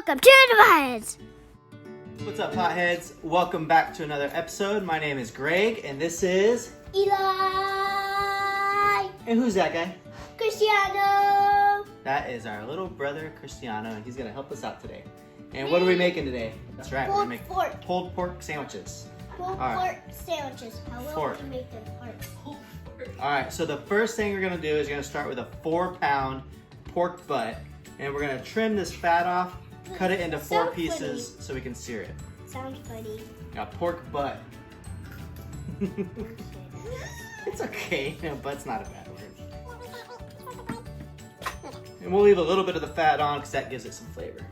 welcome to the Potheads. What's up, Potheads? Welcome back to another episode. My name is Greg, and this is... Eli. And who's that guy? Cristiano. That is our little brother, Cristiano, and he's going to help us out today. And what are we making today? That's right, we're making pulled pork sandwiches. Pulled pork sandwiches. How will we make them hard? Alright, so the first thing we're going to do is you're going to start with a 4-pound pork butt. And we're going to trim this fat off, cut it into 4 pieces so we can sear it. Sounds funny. Now, pork butt. It's okay, no, butt's not a bad word. And we'll leave a little bit of the fat on because that gives it some flavor.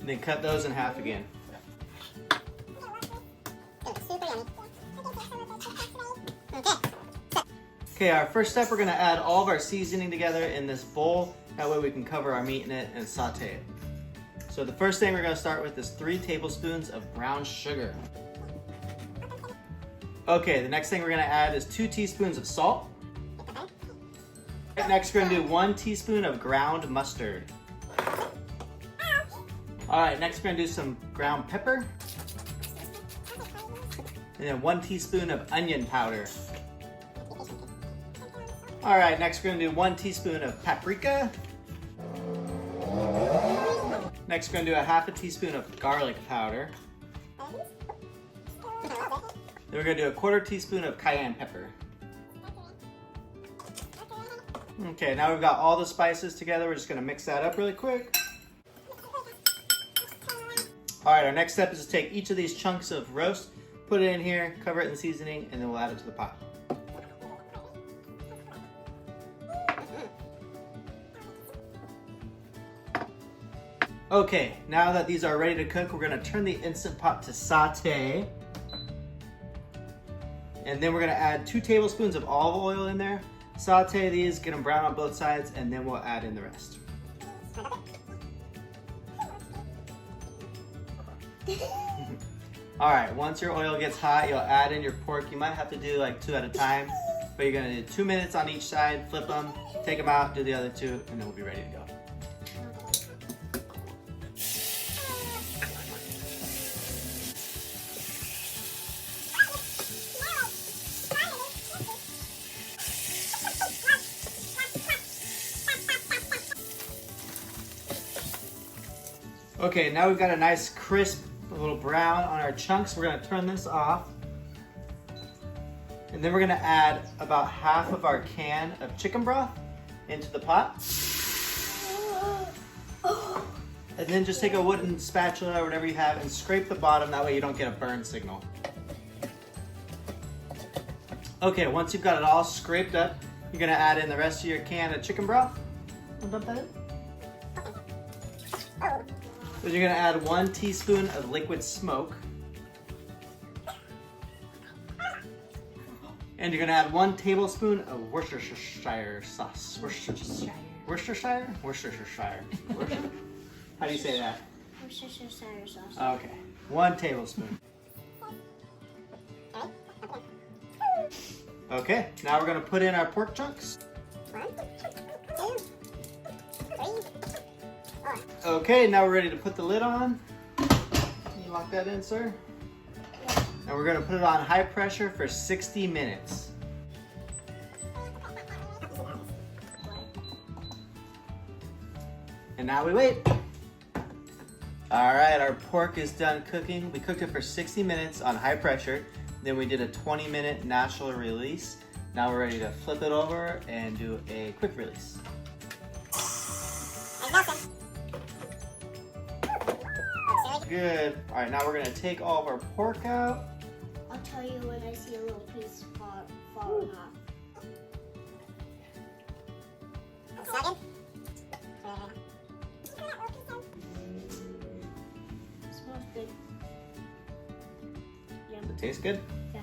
And then cut those in half again. Okay, our first step, we're gonna add all of our seasoning together in this bowl. That way we can cover our meat in it and saute it. So the first thing we're gonna start with is 3 tablespoons of brown sugar. Okay, the next thing we're gonna add is 2 teaspoons of salt. Next, we're gonna do 1 teaspoon of ground mustard. All right, next we're gonna do some ground pepper. And then 1 teaspoon of onion powder. All right, next we're gonna do 1 teaspoon of paprika. Next we're gonna do a half a teaspoon of garlic powder. Then we're gonna do a 1/4 teaspoon of cayenne pepper. Okay, now we've got all the spices together. We're just gonna mix that up really quick. All right, our next step is to take each of these chunks of roast, put it in here, cover it in seasoning, and then we'll add it to the pot. Okay, now that these are ready to cook, we're gonna turn the Instant Pot to saute. And then we're gonna add 2 tablespoons of olive oil in there. Saute these, get them brown on both sides, and then we'll add in the rest. All right, once your oil gets hot, you'll add in your pork. You might have to do like 2 at a time, but you're gonna do 2 minutes on each side, flip them, take them out, do the other 2, and then we'll be ready to go. Okay, now we've got a nice crisp little brown on our chunks. We're gonna turn this off. And then we're gonna add about half of our can of chicken broth into the pot. And then just take a wooden spatula or whatever you have and scrape the bottom, that way you don't get a burn signal. Okay, once you've got it all scraped up, you're gonna add in the rest of your can of chicken broth. Dump that in. So you're gonna add 1 teaspoon of liquid smoke. And you're gonna add 1 tablespoon of Worcestershire sauce. Worcestershire? Worcestershire. How do you say that? Worcestershire sauce. Okay, 1 tablespoon. Okay, now we're gonna put in our pork chunks. 1, 2, 3. Okay, now we're ready to put the lid on. Can you lock that in, sir? Yeah. And we're gonna put it on high pressure for 60 minutes. And now we wait. All right, our pork is done cooking. We cooked it for 60 minutes on high pressure. Then we did a 20-minute natural release. Now we're ready to flip it over and do a quick release. Good. All right, now we're gonna take all of our pork out. I'll tell you when I see a little piece falling off. Smells good. It tastes good? Yeah.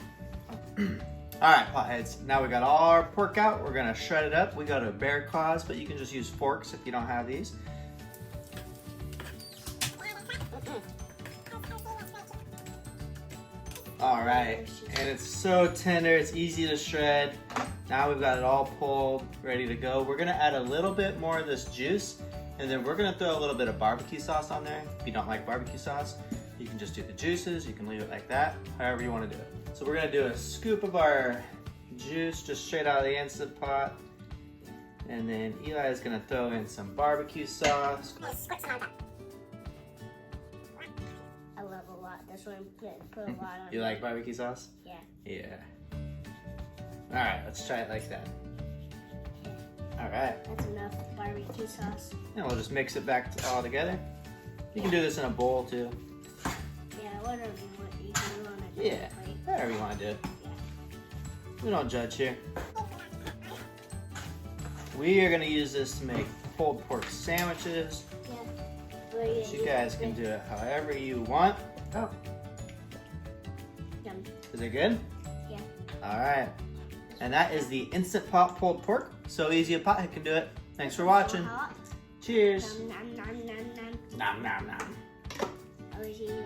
All right, potheads. Now we got all our pork out. We're gonna shred it up. We got a bear claws, but you can just use forks if you don't have these. All right, and it's so tender, it's easy to shred. Now we've got it all pulled, ready to go. We're gonna add a little bit more of this juice, and then we're gonna throw a little bit of barbecue sauce on there. If you don't like barbecue sauce, you can just do the juices. You can leave it like that, however you wanna do it. So we're gonna do a scoop of our juice just straight out of the Instant Pot. And then Eli is gonna throw in some barbecue sauce. I love a lot. That's why I'm put a lot on. You like barbecue sauce? Yeah. Yeah. All right, let's try it like that. All right. That's enough barbecue sauce. And we'll just mix it back all together. You can do this in a bowl too. Yeah, whatever you want. You can do on a Yeah, plate. however you want to do it. Yeah. We don't judge here. We are gonna use this to make pulled pork sandwiches. Yeah. You guys can do it however you want. Oh, Yum. is it good? Yeah. All right. And that is the Instant Pot pulled pork. So easy a pothead can do it. Thanks for watching. Hot. Cheers. Nom nom nom nom nom. Nom nom nom. I wish you